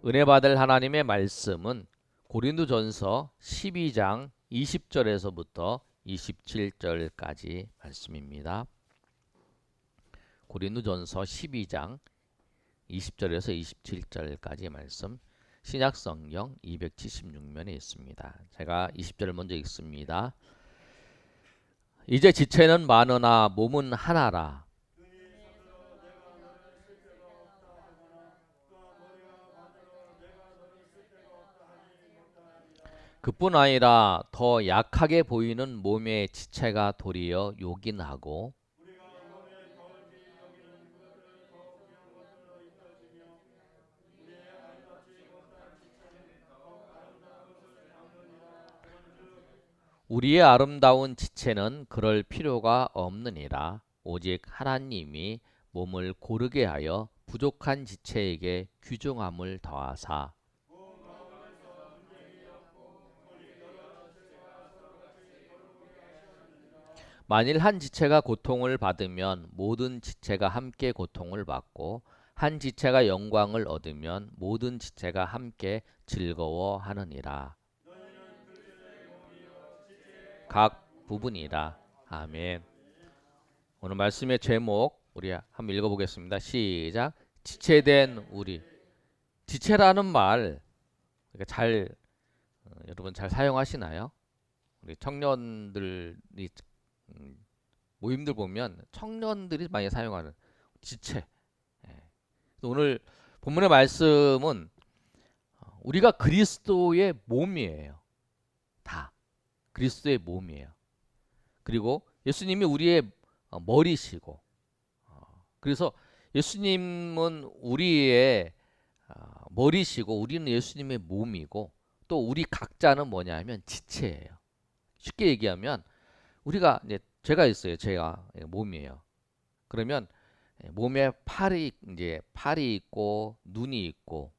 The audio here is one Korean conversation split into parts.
은혜 받을 하나님의 말씀은 고린도전서 12장 20절에서부터 27절까지 말씀입니다. 고린도전서 12장 20절에서 27절까지 말씀, 신약성경 276면에 있습니다. 제가 20절을 먼저 읽습니다. 이제 지체는 많으나 몸은 하나라. 그뿐 아니라 더 약하게 보이는 몸의 지체가 도리어 요긴하고 우리의 아름다운 지체는 그럴 필요가 없느니라. 오직 하나님이 몸을 고르게 하여 부족한 지체에게 귀중함을 더하사 만일 한 지체가 고통을 받으면 모든 지체가 함께 고통을 받고 한 지체가 영광을 얻으면 모든 지체가 함께 즐거워하느니라. 각 부분이라. 아멘. 오늘 말씀의 제목 우리 한번 읽어보겠습니다. 시작. 지체된 우리. 지체라는 말 잘 여러분 잘 사용하시나요? 우리 청년들이 모임들 보면 청년들이 많이 사용하는 지체. 예. 오늘 본문의 말씀은 우리가 그리스도의 몸이에요. 다 그리스도의 몸이에요. 그리고 예수님이 우리의 머리시고, 그래서 예수님은 우리의 머리시고 우리는 예수님의 몸이고, 또 우리 각자는 뭐냐면 지체예요. 쉽게 얘기하면 우리가 이제 제가 있어요. 제가 몸이에요. 그러면 몸에 팔이 있고 눈이 있고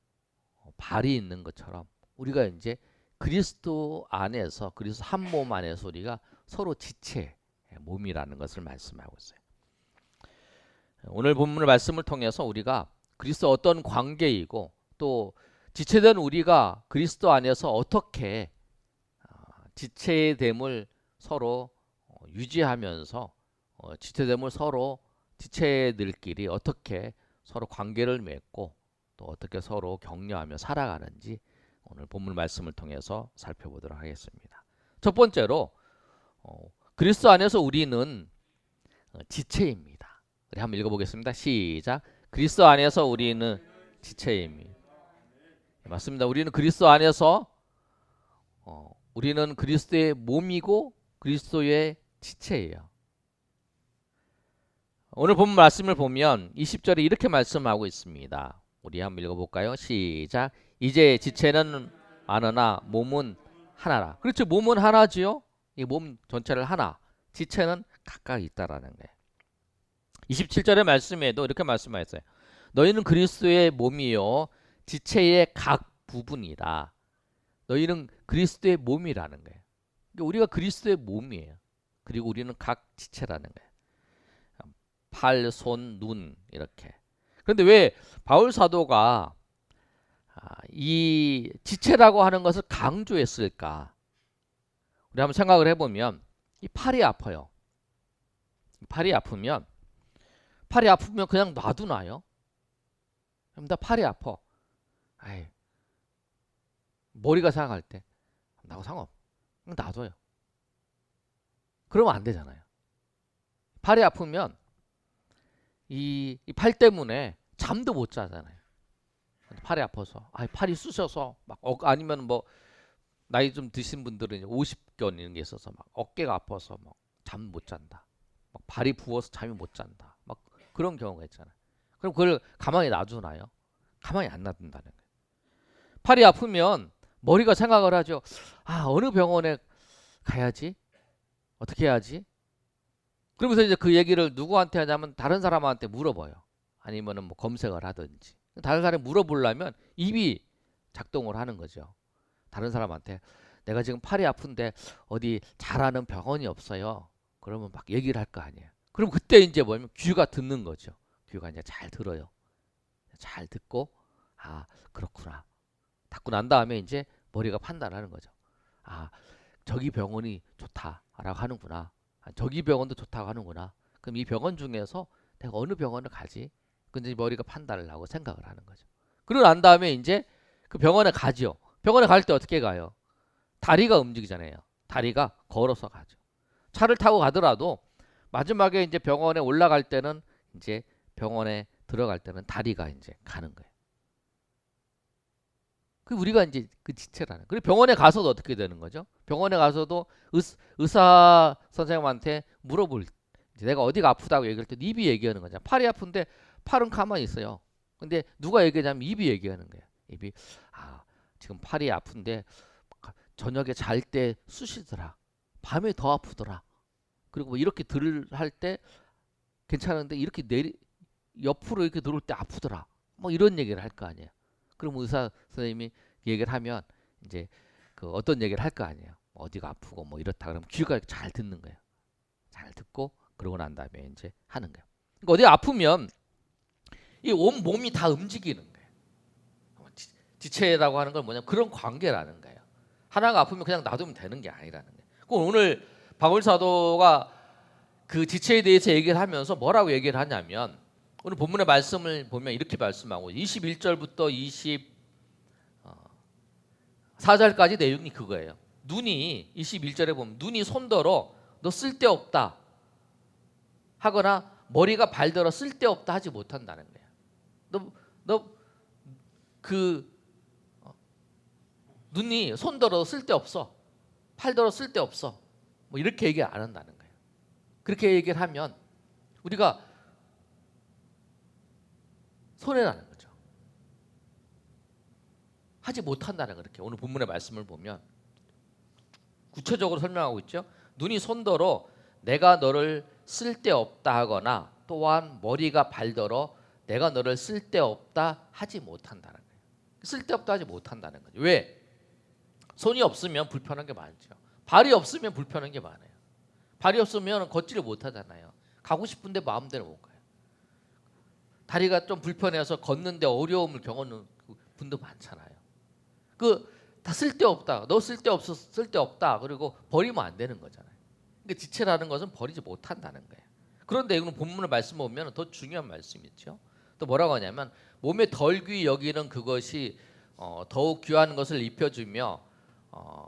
발이 있는 것처럼 우리가 이제 그리스도 안에서, 그리스도 한 몸 안에서 우리가 서로 지체 몸이라는 것을 말씀하고 있어요. 오늘 본문의 말씀을 통해서 우리가 그리스도 어떤 관계이고 또 지체된 우리가 그리스도 안에서 어떻게 지체의 됨을 서로 유지하면서 지체됨을 서로 지체들끼리 어떻게 서로 관계를 맺고 또 어떻게 서로 격려하며 살아가는지 오늘 본문 말씀을 통해서 살펴보도록 하겠습니다. 첫 번째로 그리스도 안에서 우리는 지체입니다. 우리 한번 읽어보겠습니다. 시작. 그리스도 안에서 우리는 지체입니다. 맞습니다. 우리는 그리스도 안에서 우리는 그리스도의 몸이고 그리스도의 지체예요. 오늘 본문 말씀을 보면 20절에 이렇게 말씀하고 있습니다. 우리 한번 읽어볼까요? 시작. 이제 지체는 많으나 몸은 하나라. 그렇죠. 몸은 하나지요. 이 몸 전체를 하나, 지체는 각각 있다라는 거예요. 27절의 말씀에도 이렇게 말씀하셨어요. 너희는 그리스도의 몸이요 지체의 각 부분이다. 너희는 그리스도의 몸이라는 거예요. 그러니까 우리가 그리스도의 몸이에요. 그리고 우리는 각 지체라는 거예요. 팔, 손, 눈 이렇게. 그런데 왜 바울 사도가 이 지체라고 하는 것을 강조했을까? 우리 한번 생각을 해보면 이 팔이 아파요. 팔이 아프면 그냥 놔두나요? 그럼 나 팔이 아파. 아이, 머리가 상할 때 나하고 상관없어. 그냥 놔둬요. 그러면 안 되잖아요. 팔이 아프면 이 팔 때문에 잠도 못 자잖아요. 팔이 아파서, 팔이 쑤셔서 막 아니면 뭐 나이 좀 드신 분들은 50견 이런 게 있어서 막 어깨가 아파서 막 잠 못 잔다. 막 발이 부어서 잠이 못 잔다. 막 그런 경우가 있잖아요. 그럼 그걸 가만히 놔두나요? 가만히 안 놔둔다는 거예요. 팔이 아프면 머리가 생각을 하죠. 어느 병원에 가야지? 어떻게 해야지? 그러면서 이제 그 얘기를 누구한테 하냐면 다른 사람한테 물어봐요. 아니면은 뭐 검색을 하든지. 다른 사람이 물어보려면 입이 작동을 하는 거죠. 다른 사람한테 내가 지금 팔이 아픈데 어디 잘하는 병원이 없어요. 그러면 막 얘기를 할 거 아니에요. 그럼 그때 이제 뭐냐면 귀가 듣는 거죠. 귀가 이제 잘 들어요. 잘 듣고 그렇구나. 받고 난 다음에 이제 머리가 판단하는 거죠. 아, 저기 병원이 좋다라고 하는구나. 아, 저기 병원도 좋다고 하는구나. 그럼 이 병원 중에서 내가 어느 병원을 가지? 근데 머리가 판단을 하고 생각을 하는 거죠. 그러고 난 다음에 이제 그 병원에 가죠. 병원에 갈 때 어떻게 가요? 다리가 움직이잖아요. 다리가 걸어서 가죠. 차를 타고 가더라도 마지막에 이제 병원에 올라갈 때는 이제 병원에 들어갈 때는 다리가 이제 가는 거예요. 그 우리가 이제 그 지체라는. 그리고 병원에 가서도 어떻게 되는 거죠? 병원에 가서도 의사 선생님한테 물어볼 이제 내가 어디가 아프다고 얘기할 때 입이 얘기하는 거죠. 팔이 아픈데 팔은 가만히 있어요. 근데 누가 얘기하냐면 입이 얘기하는 거예요. 입이 지금 팔이 아픈데 저녁에 잘 때 쑤시더라. 밤에 더 아프더라. 그리고 뭐 이렇게 들을 할 때 괜찮은데 이렇게 옆으로 이렇게 들어올 때 아프더라. 뭐 이런 얘기를 할 거 아니에요. 그럼 의사 선생님이 얘기를 하면 이제 그 어떤 얘기를 할 거 아니에요. 어디가 아프고 뭐 이렇다 그러면 귀가 잘 듣는 거예요. 잘 듣고 그러고 난 다음에 이제 하는 거예요. 그러니까 어디 아프면 이 온 몸이 다 움직이는 거예요. 지체라고 하는 건 뭐냐면 그런 관계라는 거예요. 하나가 아프면 그냥 놔두면 되는 게 아니라는 거예요. 오늘 바울 사도가 그 지체에 대해서 얘기를 하면서 뭐라고 얘기를 하냐면 오늘 본문의 말씀을 보면 이렇게 말씀하고 21절부터 24절까지 내용이 그거예요. 눈이 21절에 보면 눈이 손더러 너 쓸데없다 하거나 머리가 발더러 쓸데없다 하지 못한다는 거예요. 눈이 손더러 쓸데없어. 팔더러 쓸데없어. 뭐 이렇게 얘기 안 한다는 거예요. 그렇게 얘기를 하면 우리가 손해라는 거죠. 하지 못한다는 거. 이렇게 오늘 본문의 말씀을 보면 구체적으로 설명하고 있죠. 눈이 손더러 내가 너를 쓸데없다 하거나 또한 머리가 발더러 내가 너를 쓸데없다 하지 못한다는 거예요. 쓸데없다 하지 못한다는 거죠. 왜? 손이 없으면 불편한 게 많죠. 발이 없으면 불편한 게 많아요. 발이 없으면 걷지를 못하잖아요. 가고 싶은데 마음대로 못 가요. 다리가 좀 불편해서 걷는데 어려움을 겪는 분도 많잖아요. 다 쓸데없다. 너 쓸데없어, 쓸데없다. 그리고 버리면 안 되는 거잖아요. 그러니까 지체라는 것은 버리지 못한다는 거예요. 그런데 이거는 본문의 말씀 보면 더 중요한 말씀이 있죠. 또 뭐라고 하냐면 몸에 덜 귀히 여기는 그것이 더욱 귀한 것을 입혀주며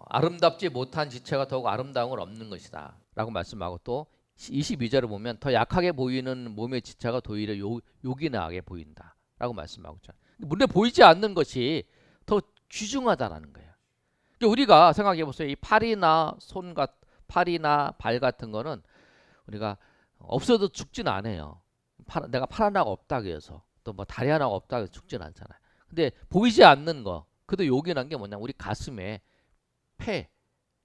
아름답지 못한 지체가 더욱 아름다움을 얻는 것이다 라고 말씀하고 또 22절을 보면 더 약하게 보이는 몸의 지체가 도리어 요긴하게 보인다 라고 말씀하고 있죠. 눈에 보이지 않는 것이 더 귀중하다라는 거예요. 그러니까 우리가 생각해 보세요. 이 팔이나 팔이나 발 같은 거는 우리가 없어도 죽진 않아요. 내가 팔 하나가 없다고 해서 또 뭐 다리 하나가 없다고 해서 죽진 않잖아요. 근데 보이지 않는 거 그래도 요긴한 게 뭐냐 우리 가슴에 폐,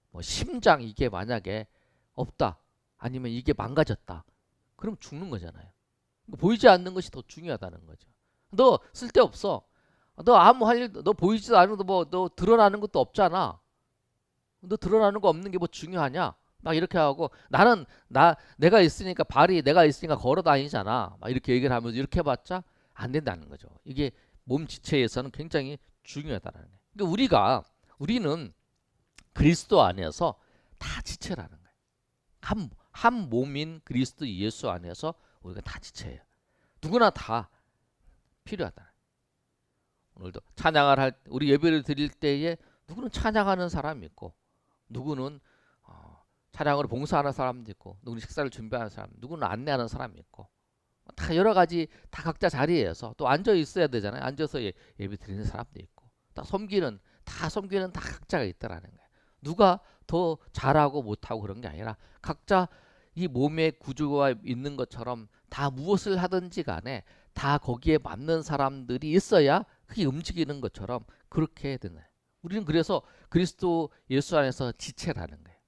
뭐 심장 이게 만약에 없다 아니면 이게 망가졌다 그럼 죽는 거잖아요. 보이지 않는 것이 더 중요하다는 거죠. 너 쓸데없어. 너 아무 할 일, 너 보이지도 않아도 뭐 너 드러나는 것도 없잖아. 너 드러나는 거 없는 게 뭐 중요하냐? 막 이렇게 하고 나는 내가 있으니까 발이 내가 있으니까 걸어 다니잖아. 막 이렇게 얘기를 하면서 이렇게 해봤자 안 된다는 거죠. 이게 몸 지체에서는 굉장히 중요하다는 거예요. 그러니까 우리는 그리스도 안에서 다 지체라는 거예요. 한 몸인 그리스도 예수 안에서 우리가 다 지체예요. 누구나 다 필요하다. 오늘도 찬양을 우리 예배를 드릴 때에 누구는 찬양하는 사람이 있고 누구는 찬양으로 봉사하는 사람도 있고 누구는 식사를 준비하는 사람, 누구는 안내하는 사람이 있고 다 여러 가지 다 각자 자리에서 또 앉아 있어야 되잖아요. 앉아서 예배 드리는 사람도 있고 다 섬기는 다 각자가 있다라는 거예요. 누가 더 잘하고 못하고 그런 게 아니라 각자 이 몸의 구조가 있는 것처럼 다 무엇을 하든지 간에 다 거기에 맞는 사람들이 있어야 그게 움직이는 것처럼 그렇게 되는 거예요. 우리는 그래서 그리스도 예수 안에서 지체라는 거예요.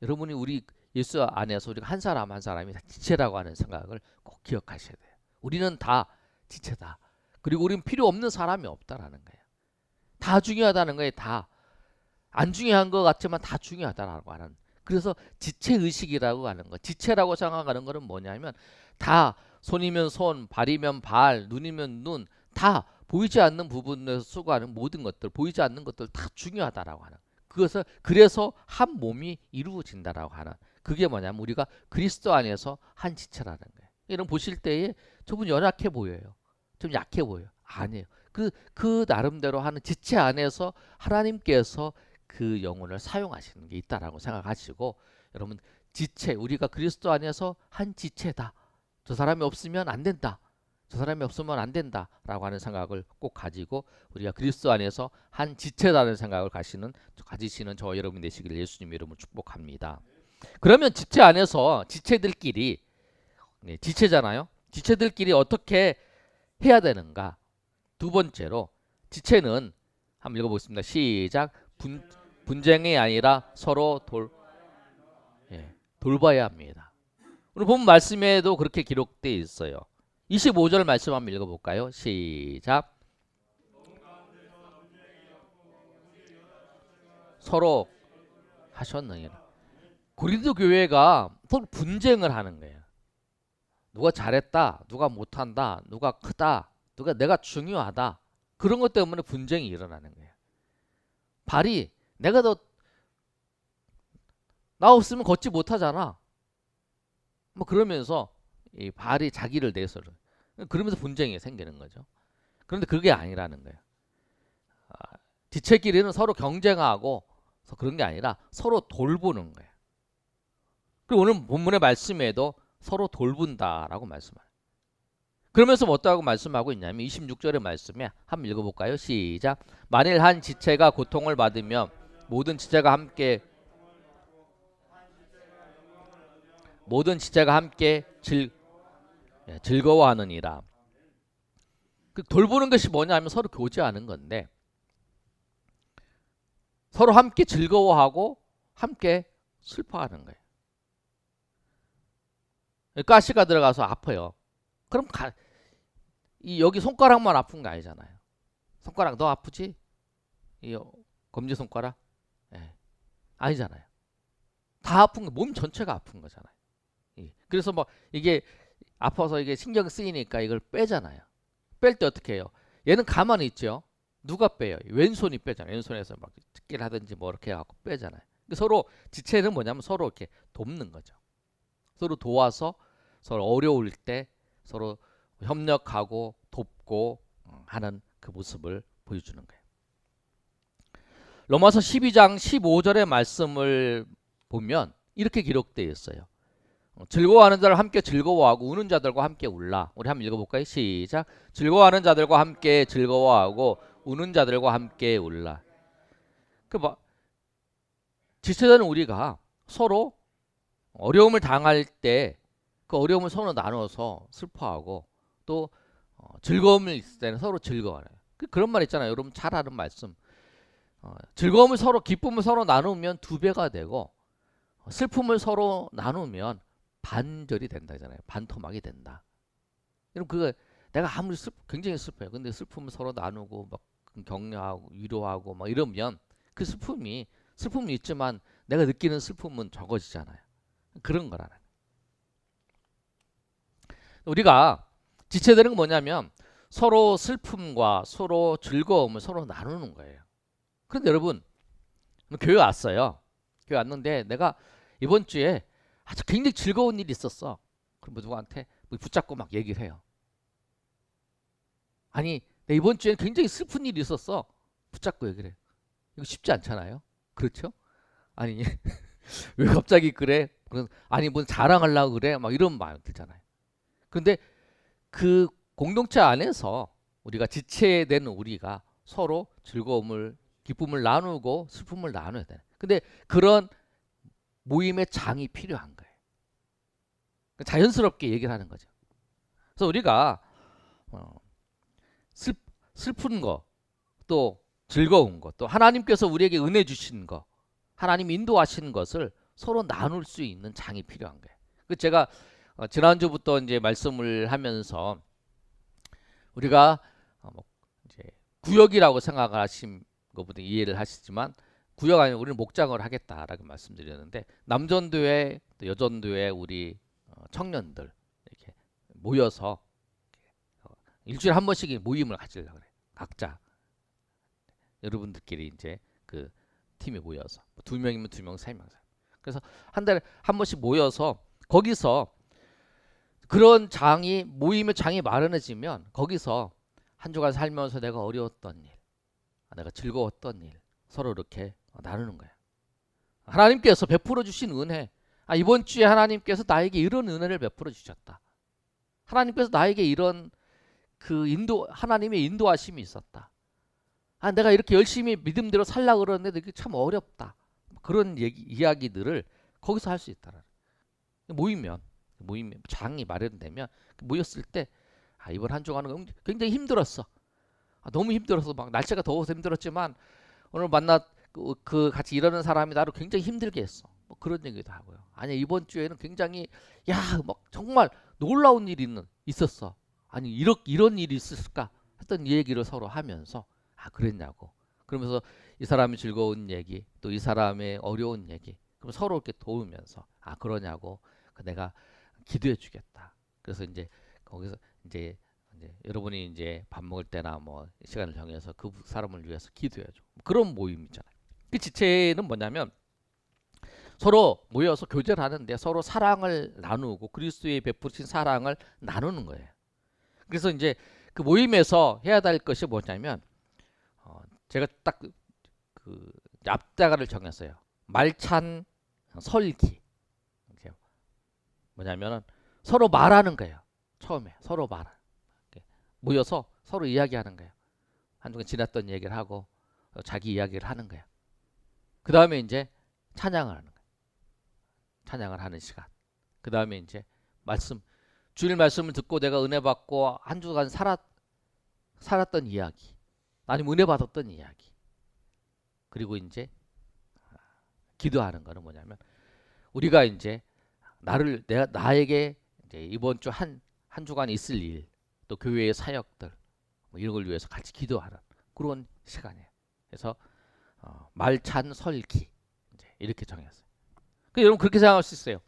여러분이 우리 예수 안에서 우리가 한 사람 한 사람이 다 지체라고 하는 생각을 꼭 기억하셔야 돼요. 우리는 다 지체다. 그리고 우리는 필요 없는 사람이 없다라는 거예요. 다 중요하다는 거예요. 다. 안 중요한 것 같지만 다 중요하다라고 하는. 그래서 지체의식이라고 하는 거. 지체라고 생각하는 거는 뭐냐면 다 손이면 손, 발이면 발, 눈이면 눈, 다 보이지 않는 부분에서 수고하는 모든 것들, 보이지 않는 것들 다 중요하다라고 하는. 그것을 그래서 한 몸이 이루어진다라고 하는. 그게 뭐냐면 우리가 그리스도 안에서 한 지체라는 거예요. 이런 보실 때에 저분 연약해 보여요. 좀 약해 보여요. 아니에요. 그 나름대로 하는 지체 안에서 하나님께서 그 영혼을 사용하시는 게 있다라고 생각하시고, 여러분 지체, 우리가 그리스도 안에서 한 지체다. 저 사람이 없으면 안 된다. 저 사람이 없으면 안 된다라고 하는 생각을 꼭 가지고 우리가 그리스도 안에서 한 지체라는 생각을 가지시는 저와 여러분 되시기를 예수님 이름으로 축복합니다. 그러면 지체 안에서 지체들끼리, 네, 지체잖아요. 지체들끼리 어떻게 해야 되는가? 두 번째로 지체는 한번 읽어보겠습니다. 시작. 분쟁이 아니라 서로 돌봐야 합니다. 오늘 본 말씀에도 그렇게 기록되어 있어요. 25절 말씀 한번 읽어볼까요? 시작. 서로 하셨느니라. 고린도 교회가 서로 분쟁을 하는 거예요. 누가 잘했다, 누가 못한다, 누가 크다, 누가 내가 중요하다. 그런 것 때문에 분쟁이 일어나는 거예요. 발이 내가 나 없으면 걷지 못하잖아. 뭐 그러면서 이 발이 자기를 내서를 그러면서 분쟁이 생기는 거죠. 그런데 그게 아니라는 거예요. 지체끼리는 서로 경쟁하고 그런 게 아니라 서로 돌보는 거예요. 그리고 오늘 본문의 말씀에도 서로 돌본다라고 말씀해요. 그러면서 어떠하고 말씀하고 있냐면 26절의 말씀에 한번 읽어볼까요? 시작. 만일 한 지체가 고통을 받으면 모든 지체가 함께 즐거워하느니라. 그 돌보는 것이 뭐냐면 서로 교제하는 건데, 서로 함께 즐거워하고 함께 슬퍼하는 거예요. 가시가 들어가서 아파요. 그럼 여기 손가락만 아픈 거 아니잖아요. 손가락 너 아프지? 이 검지손가락? 네. 아니잖아요. 다 아픈 거, 몸 전체가 아픈 거잖아요. 그래서 뭐 이게 아파서 이게 신경 쓰이니까 이걸 빼잖아요. 뺄 때 어떻게 해요? 얘는 가만히 있죠. 누가 빼요? 왼손이 빼잖아요. 왼손에서 막 특기를 하든지 뭐 이렇게 해갖고 빼잖아요. 서로 지체는 뭐냐면 서로 이렇게 돕는 거죠. 서로 도와서 서로 어려울 때 서로 협력하고 돕고 하는 그 모습을 보여주는 거예요. 로마서 12장 15절의 말씀을 보면 이렇게 기록되어 있어요. 즐거워하는 자를 함께 즐거워하고 우는 자들과 함께 울라. 우리 한번 읽어볼까요? 시작. 즐거워하는 자들과 함께 즐거워하고 우는 자들과 함께 울라. 지체되는 우리가 서로 어려움을 당할 때 그 어려움을 서로 나눠서 슬퍼하고 또 즐거움을 있을 때는 서로 즐거워해요. 그런 말 있잖아요. 여러분 잘 아는 말씀. 즐거움을 서로, 기쁨을 서로 나누면 2배가 되고 슬픔을 서로 나누면 반절이 된다잖아요. 반토막이 된다. 여러분 그거 내가 아무리 굉장히 슬퍼요. 근데 슬픔을 서로 나누고 막 격려하고 위로하고 막 이러면 그 슬픔이 있지만 내가 느끼는 슬픔은 적어지잖아요. 그런 거라는. 우리가 지체되는 건 뭐냐면 서로 슬픔과 서로 즐거움을 서로 나누는 거예요. 그런데 여러분 교회 왔어요. 교회 왔는데 내가 이번 주에 아주 굉장히 즐거운 일이 있었어. 그럼 누구한테 붙잡고 막 얘기를 해요. 아니 내 이번 주에 굉장히 슬픈 일이 있었어. 붙잡고 얘기를 해요. 이거 쉽지 않잖아요. 그렇죠? 아니 왜 갑자기 그래? 아니 뭐 자랑하려고 그래? 막 이런 마음 들잖아요. 그런데 그 공동체 안에서 우리가 지체되는 우리가 서로 즐거움을, 기쁨을 나누고 슬픔을 나눠야 돼. 근데 그런 모임의 장이 필요한 거예요. 자연스럽게 얘기를 하는 거죠. 그래서 우리가 슬픈 거, 또 즐거운 것, 또 하나님께서 우리에게 은혜 주신 것, 하나님 인도하시는 것을 서로 나눌 수 있는 장이 필요한 거예요. 제가 지난주부터 이제 말씀을 하면서 우리가 이제 구역이라고 생각을 하신 것보다 이해를 하시지만 구역 아니면 우리는 목장을 하겠다라고 말씀드렸는데, 남전도회, 또 여전도회 우리 청년들 이렇게 모여서 일주일에 한 번씩 모임을 가지려고 그래요. 각자 여러분들끼리 이제 그 팀에 모여서 2명이면 2명, 3명. 그래서 한 달에 한 번씩 모여서 거기서 그런 모임의 장이 마련해지면 거기서 한 주간 살면서 내가 어려웠던 일, 내가 즐거웠던 일 서로 이렇게 나누는 거야. 하나님께서 베풀어 주신 은혜. 이번 주에 하나님께서 나에게 이런 은혜를 베풀어 주셨다. 하나님께서 나에게 이런 하나님의 인도하심이 있었다. 내가 이렇게 열심히 믿음대로 살려고 그러는데 이게 참 어렵다. 그런 이야기들을 거기서 할 수 있다는. 모이면 장이 마련되면 모였을 때 이번 한 주간은 굉장히 힘들었어. 너무 힘들어서 막 날씨가 더워서 힘들었지만 오늘 같이 일하는 사람이 나를 굉장히 힘들게 했어. 뭐 그런 얘기도 하고요. 아니 이번 주에는 굉장히 막 정말 놀라운 일이 있었어. 아니 이런 일이 있었을까 했던 얘기를 서로 하면서 그랬냐고. 그러면서 이 사람이 즐거운 얘기, 또 이 사람의 어려운 얘기, 그럼 서로 이렇게 도우면서 그러냐고. 내가 기도해 주겠다. 그래서 이제 거기서 이제 여러분이 이제 밥 먹을 때나 뭐 시간을 정해서 그 사람을 위해서 기도해 줘. 그런 모임이잖아요. 그 지체는 뭐냐면 서로 모여서 교제를 하는데 서로 사랑을 나누고 그리스도의 베푸신 사랑을 나누는 거예요. 그래서 이제 그 모임에서 해야 될 것이 뭐냐면 제가 딱 그 앞자가를 정했어요. 말찬 설기. 뭐냐면은 서로 말하는 거예요. 처음에 서로 모여서 서로 이야기하는 거예요. 한 주간 지났던 얘기를 하고 자기 이야기를 하는 거예요. 그 다음에 이제 찬양을 하는 거예요. 찬양을 하는 시간. 그 다음에 이제 주일 말씀을 듣고 내가 은혜 받고 한 주간 살았던 이야기, 아니면 은혜 받았던 이야기. 그리고 이제 기도하는 거는 뭐냐면 우리가 이제 나에게 이제 이번 주 한 주간 있을 일, 또 교회의 사역들 뭐 이런 걸 위해서 같이 기도하는 그런 시간이에요. 그래서 말찬 설기 이제 이렇게 정했어요. 여러분 그렇게 생각할 수 있어요.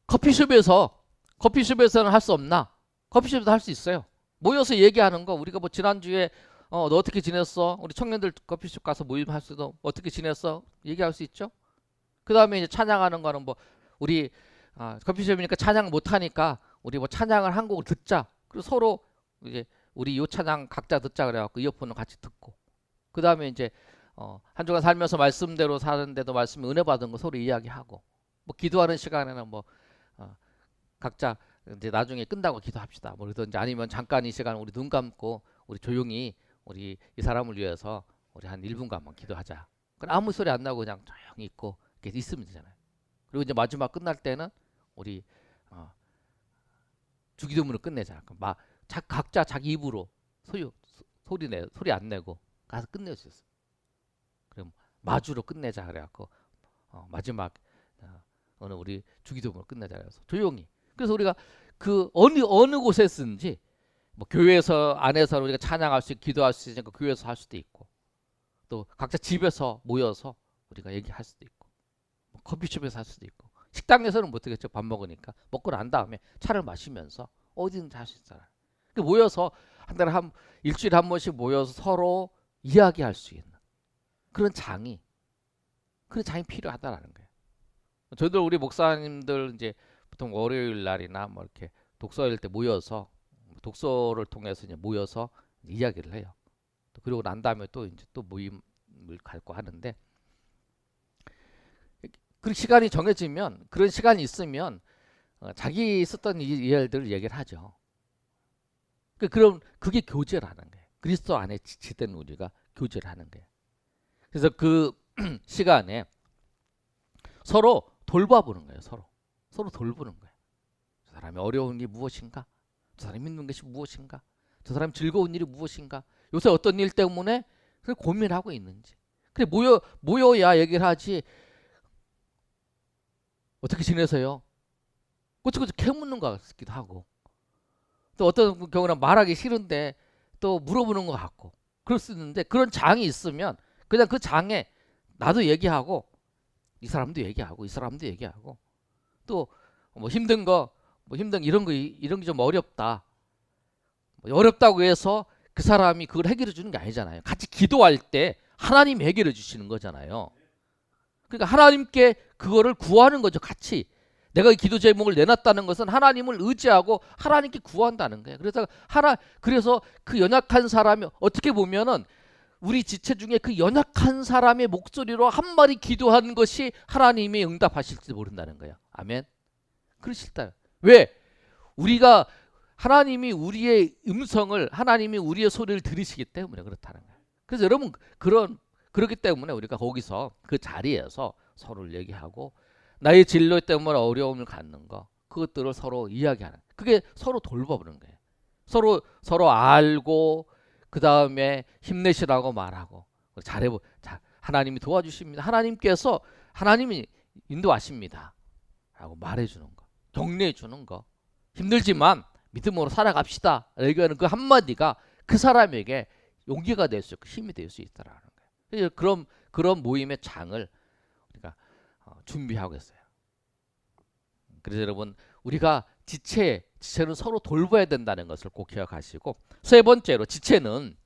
커피숍에서는 할 수 없나? 커피숍에서 할 수 있어요. 모여서 얘기하는 거. 우리가 뭐 지난주에 너 어떻게 지냈어? 우리 청년들 커피숍 가서 모임할 수도 어떻게 지냈어? 얘기할 수 있죠. 그 다음에 이제 찬양하는 거는 뭐 우리 커피숍이니까 찬양 못하니까 우리 뭐 찬양을 한 곡을 듣자. 그리고 서로 이제 우리 요 찬양 각자 듣자 그래갖고 이어폰을 같이 듣고. 그 다음에 이제 한 주간 살면서 말씀대로 사는데도 말씀에 은혜 받은 거 서로 이야기하고. 뭐 기도하는 시간에는 뭐 각자 이제 나중에 끝나고 기도합시다. 뭐 그러든지 아니면 잠깐 이 시간 우리 눈 감고 우리 조용히 우리 이 사람을 위해서 우리 한 1분간만 기도하자. 그럼 아무 소리 안 나고 그냥 조용히 있고 이렇게 있으면 되잖아요. 그리고 이제 마지막 끝날 때는 우리 주기도문을 끝내자. 각자 자기 입으로 소리 안 내고 가서 끝낼 수 있어. 그럼 마주로 끝내자 그래갖고 마지막 오늘 우리 주기도문을 끝내자 그래서 조용히. 그래서 우리가 그 어느 곳에서든지 뭐 교회에서 안에서 우리가 찬양할 수 있고 기도할 수 있으니까 교회에서 할 수도 있고 또 각자 집에서 모여서 우리가 얘기할 수도 있고 뭐 커피숍에서 할 수도 있고 식당에서는 못하겠죠. 밥 먹으니까 먹고 난 다음에 차를 마시면서 어디든지 할 수 있잖아요. 모여서 한 달에 일주일에 한 번씩 모여서 서로 이야기할 수 있는 그런 장이 필요하다라는 거예요. 저희들 우리 목사님들 이제 보통 월요일 날이나 뭐 이렇게 독서일 때 모여서 독서를 통해서 이제 모여서 이야기를 해요. 그리고 난 다음에 또 이제 또 모임을 갖고 하는데 그 시간이 정해지면 그런 시간이 있으면 자기 있었던 일들을 얘기를 하죠. 그럼 그게 교제라는 거예요. 그리스도 안에 지치된 우리가 교제를 하는 거예요. 그래서 그 시간에 서로 돌봐보는 거예요. 서로 돌보는 거예요. 저 사람이 어려운 일이 무엇인가? 저 사람이 힘든 것이 무엇인가? 저 사람이 즐거운 일이 무엇인가? 요새 어떤 일 때문에 고민하고 있는지. 그래 모여야 얘기를 하지. 어떻게 지내세요? 꼬치꼬치 캐묻는 것 같기도 하고 또 어떤 경우는 말하기 싫은데 또 물어보는 것 같고 그럴 수 있는데 그런 장이 있으면 그냥 그 장에 나도 얘기하고 이 사람도 얘기하고 이 사람도 얘기하고 또 뭐 힘든 거 뭐 이런 게 좀 어렵다 어렵다고 해서 그 사람이 그걸 해결해 주는 게 아니잖아요. 같이 기도할 때 하나님이 해결해 주시는 거잖아요. 그러니까 하나님께 그거를 구하는 거죠. 같이. 내가 이 기도 제목을 내놨다는 것은 하나님을 의지하고 하나님께 구한다는 거예요. 그래서 그 연약한 사람이 어떻게 보면은 우리 지체 중에 그 연약한 사람의 목소리로 한 마디 기도하는 것이 하나님이 응답하실지 모른다는 거예요. 아멘. 그러실까요? 왜? 우리가 하나님이 우리의 음성을 하나님이 우리의 소리를 들으시기 때문에 그렇다는 거예요. 그래서 여러분 그렇기 때문에 우리가 거기서 그 자리에서 서로를 얘기하고 나의 진로 때문에 어려움을 갖는 거 그것들을 서로 이야기하는 그게 서로 돌봐보는 거예요. 서로 알고 그 다음에 힘내시라고 말하고 하나님이 도와주십니다. 하나님이 인도하십니다. 라고 말해주는 거, 격려해주는 거, 힘들지만 믿음으로 살아갑시다. 얘기하는 그 한마디가 그 사람에게 용기가 될 수 있고 힘이 될 수 있다라는 거예요. 그런 모임의 장을 우리가 준비하고 있어요. 그래서 여러분 우리가 지체는 서로 돌봐야 된다는 것을 꼭 기억하시고 세 번째로 지체는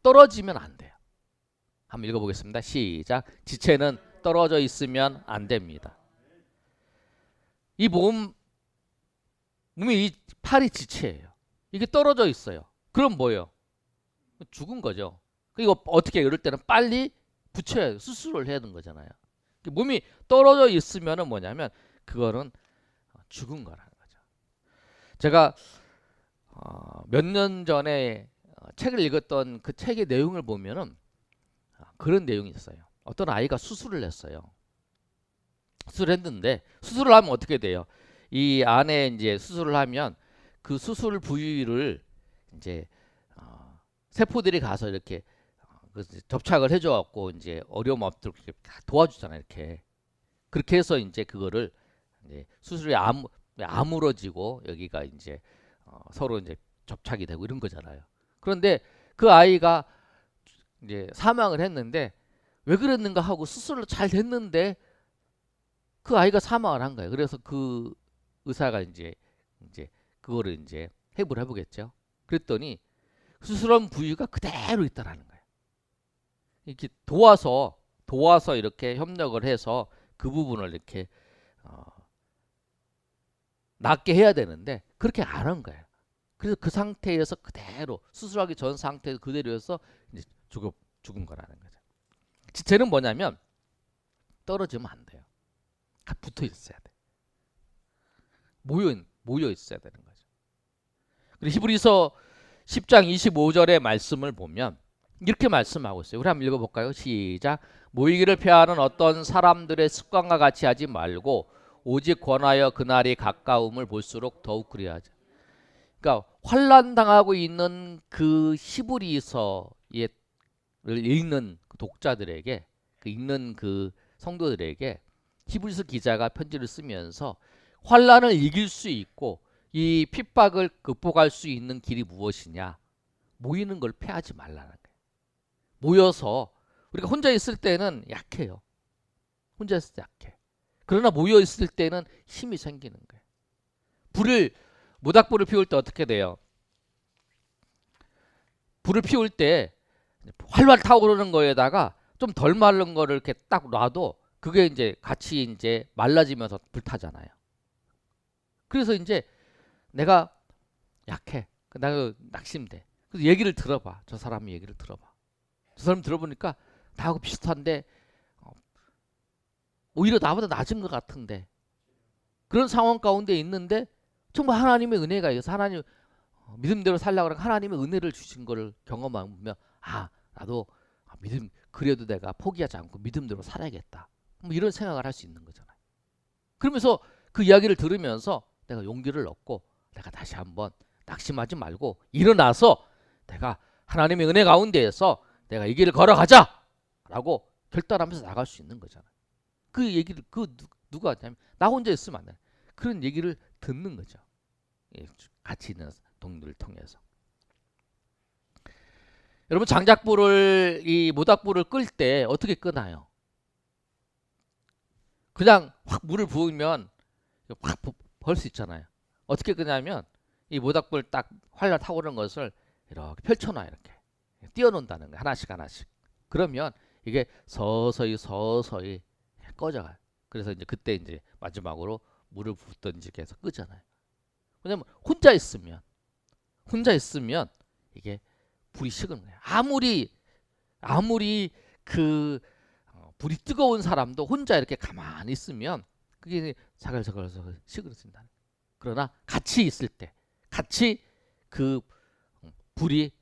떨어지면 안 돼요. 한번 읽어보겠습니다. 시작. 지체는 떨어져 있으면 안 됩니다. 이 몸이 이 팔이 지체예요. 이게 떨어져 있어요. 그럼 뭐예요? 죽은 거죠. 이거 어떻게 이럴 때는 빨리 붙여야 돼요. 수술을 해야 되는 거잖아요. 몸이 떨어져 있으면은 뭐냐면 그거는 죽은 거라는 거죠. 제가 몇 년 전에 책을 읽었던 그 책의 내용을 보면은 그런 내용이 있어요. 어떤 아이가 수술을 했어요. 수술을 하면 어떻게 돼요? 이 안에 이제 수술을 하면 그 수술 부위를 이제 세포들이 가서 이렇게 접착을 해줘갖고 이제 어려움 없도록 이렇게 도와주잖아요. 이렇게 그렇게 해서 이제 그거를 이제 수술이 아물어지고 여기가 이제 서로 이제 접착이 되고 이런 거잖아요. 그런데 그 아이가 이제 사망을 했는데 왜 그랬는가 하고 수술을 잘 됐는데 그 아이가 사망을 한 거예요. 그래서 그 의사가 이제 그거를 이제 해부를 해보겠죠. 그랬더니 수술한 부위가 그대로 있다라는 거예요. 이렇게 도와서 이렇게 협력을 해서 그 부분을 이렇게 낫게 해야 되는데 그렇게 안 한 거예요. 그래서 그 상태에서 그대로 수술하기 전 상태에서 그대로여서 이제 죽은 거라는 거죠. 지체는 뭐냐면 떨어지면 안 돼요. 붙어 있어야 돼. 모여 있어야 되는 거죠. 그리고 히브리서 10장 25절의 말씀을 보면 이렇게 말씀하고 있어요. 우리 한번 읽어볼까요? 시작. 모이기를 피하는 어떤 사람들의 습관과 같이 하지 말고 오직 권하여 그날이 가까움을 볼수록 더욱 그리하자. 그러니까 환난 당하고 있는 그 히브리서를 읽는 독자들에게, 읽는 그 성도들에게 히브리서 기자가 편지를 쓰면서 환난을 이길 수 있고 이 핍박을 극복할 수 있는 길이 무엇이냐? 모이는 걸 피하지 말라는 거예요. 모여서 우리가 혼자 있을 때는 약해요. 혼자 있을 때 약해. 그러나 모여 있을 때는 힘이 생기는 거예요. 모닥불을 피울 때 어떻게 돼요? 불을 피울 때 활활 타오르는 거에다가 좀 덜 마른 거를 이렇게 딱 놔도 그게 이제 같이 이제 말라지면서 불타잖아요. 그래서 이제 내가 약해. 내가 낙심돼. 그래서 얘기를 들어봐. 저 사람 얘기를 들어봐. 저 사람 들어보니까 나하고 비슷한데 오히려 나보다 낮은 것 같은데 그런 상황 가운데 있는데 정말 하나님의 은혜가 있어서 하나님 믿음대로 살려고 하는 하나님의 은혜를 주신 거를 경험하면 나도 믿음 그래도 내가 포기하지 않고 믿음대로 살아야겠다. 뭐 이런 생각을 할 수 있는 거잖아요. 그러면서 그 이야기를 들으면서 내가 용기를 얻고 내가 다시 한번 낙심하지 말고 일어나서 내가 하나님의 은혜 가운데에서 내가 이 길을 걸어가자라고 결단하면서 나갈 수 있는 거잖아요. 그 얘기를 누가 하냐면 나 혼자 있으면 안 돼. 그런 얘기를 듣는 거죠. 같이 있는 동료를 통해서. 여러분 이 모닥불을 끌 때 어떻게 끄나요? 그냥 확 물을 부으면 확 벌 수 있잖아요. 어떻게 끄냐면 이 모닥불 딱 활활 타오르는 것을 이렇게 펼쳐놔 이렇게 띄워놓는다는 거야. 하나씩 하나씩. 그러면 이게 서서히 서서히 꺼져가요. 그래서 이제 그때 이제 마지막으로 물을 붓든지 해서 끄잖아요. 왜냐면 혼자 있으면 이게 불이 식은 거예요. 아무리 그 불이 뜨거운 사람도 혼자 이렇게 가만히 있으면 그게 자글자글 식어진다. 그러나 같이 있을 때, 같이 그 불이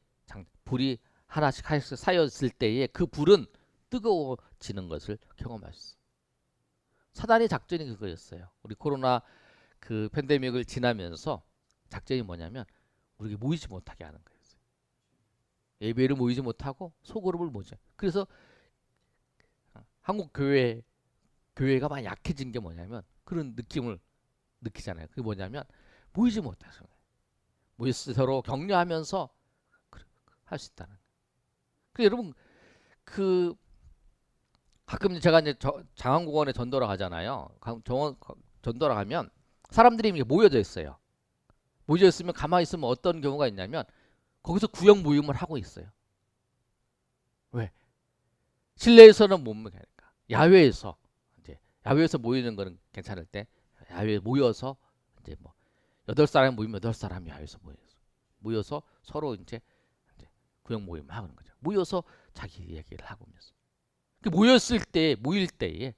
하나씩 쌓였을 때에 그 불은 뜨거워지는 것을 경험할 수 있어요. 사단의 작전이 그거였어요. 우리 코로나 그 팬데믹을 지나면서 작전이 뭐냐면 우리가 모이지 못하게 하는 거였어요. 예배를 모이지 못하고 소그룹을 모이죠. 그래서 한국 교회가 많이 약해진 게 뭐냐면 그런 느낌을 느끼잖아요. 그게 뭐냐면 모이지 못해서 모여서 서로 격려하면서 할 수 있다는. 그 여러분 그 가끔 제가 이제 장안공원에 전도를 가잖아요. 전도를 가면 사람들이 이렇게 모여져 있어요. 모여져 있으면 가만히 있으면 어떤 경우가 있냐면 거기서 구역 모임을 하고 있어요. 왜? 실내에서는 못 모이니까. 야외에서 모이는 거는 괜찮을 때 야외에 모여서 이제 뭐 8사람이 모이면 8사람이 야외에서 모여서 서로 이제 구역 모임 하는 거죠. 모여서 자기 얘기를 하면서. 모일 때에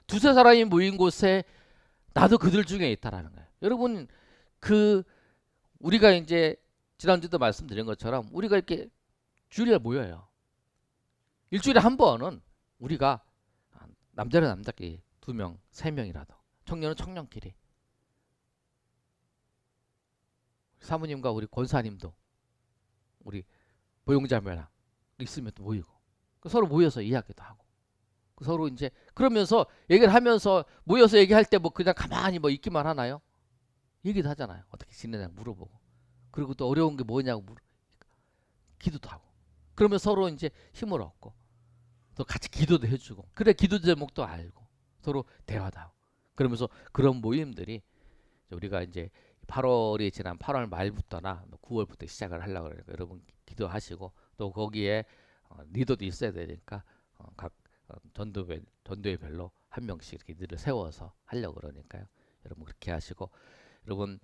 두세 사람이 모인 곳에 나도 그들 중에 있다라는 거예요. 여러분 그 우리가 이제 지난주도 말씀드린 것처럼 우리가 이렇게 주일에 모여요. 일주일에 한 번은 우리가 남자는 남자끼리 2명, 3명이라도 청년은 청년끼리 사모님과 우리 권사님도 우리 보용자매랑 있으면 또 모이고 서로 모여서 이야기도 하고 서로 이제 그러면서 얘기를 하면서 모여서 얘기할 때 뭐 그냥 가만히 뭐 있기만 하나요? 얘기도 하잖아요. 어떻게 지내냐 물어보고 그리고 또 어려운 게 뭐냐고 기도도 하고 그러면 서로 이제 힘을 얻고 또 같이 기도도 해주고 그래 기도 제목도 알고 서로 대화도 하고 그러면서 그런 모임들이 우리가 이제 8월이 지난 8월 말부터나 9월부터 시작을 하려고 그러니까 여러분 기도하시고 또 거기에 리더도 있어야 되니까 각 전도회별로 한 명씩 이렇게 리더를 세워서 하려고 그러니까요. 여러분 그렇게 하시고 여러분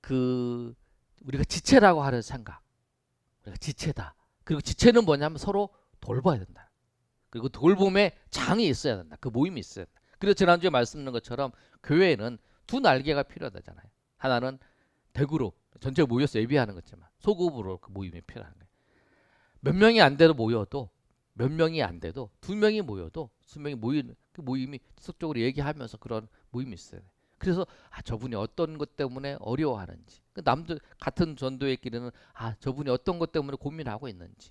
그 우리가 지체라고 하는 생각 우리가 지체다. 그리고 지체는 뭐냐면 서로 돌봐야 된다. 그리고 돌봄에 장이 있어야 된다. 그 모임이 있어야 된다. 그래서 지난주에 말씀드린 것처럼 교회에는 2 날개가 필요하잖아요. 하나는 대그룹 전체 모여서 예배하는 거지만 소그룹으로 그 모임이 필요한 거예요. 몇 명이 안 돼도 2명이 모여도 수명이 모이는 그 모임이 지속적으로 얘기하면서 그런 모임이 있어요. 그래서 저분이 어떤 것 때문에 어려워하는지 남들 같은 전도회끼리는 저분이 어떤 것 때문에 고민하고 있는지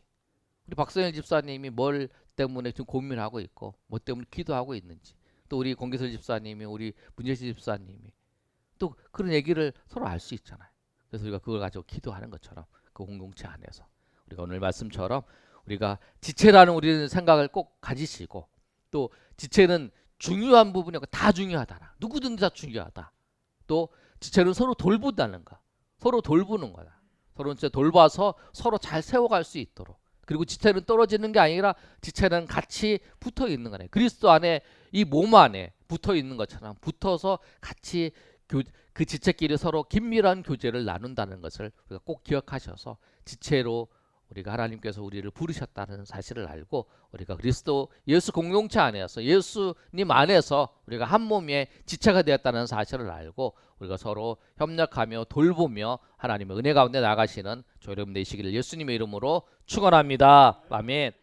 우리 박성일 집사님이 뭘 때문에 지금 고민하고 있고 뭐 때문에 기도하고 있는지 또 우리 공기설 집사님이 우리 문재시 집사님이 또 그런 얘기를 서로 알 수 있잖아요. 그래서 우리가 그걸 가지고 기도하는 것처럼 그 공동체 안에서 우리가 오늘 말씀처럼 우리가 지체라는 우리는 생각을 꼭 가지시고 또 지체는 중요한 부분이고 다 중요하다. 누구든지 다 중요하다. 또 지체는 서로 돌본다는 거. 서로 돌보는 거다. 서로 진짜 돌봐서 서로 잘 세워갈 수 있도록. 그리고 지체는 떨어지는 게 아니라 지체는 같이 붙어 있는 거네. 그리스도 안에 이 몸 안에 붙어 있는 것처럼 붙어서 같이 그 지체끼리 서로 긴밀한 교제를 나눈다는 것을 우리가 꼭 기억하셔서 지체로 우리가 하나님께서 우리를 부르셨다는 사실을 알고 우리가 그리스도 예수 공동체 안에서 예수님 안에서 우리가 한 몸의 지체가 되었다는 사실을 알고 우리가 서로 협력하며 돌보며 하나님의 은혜 가운데 나가시는 저 여러분 되시기를 예수님의 이름으로 축원합니다. 아멘.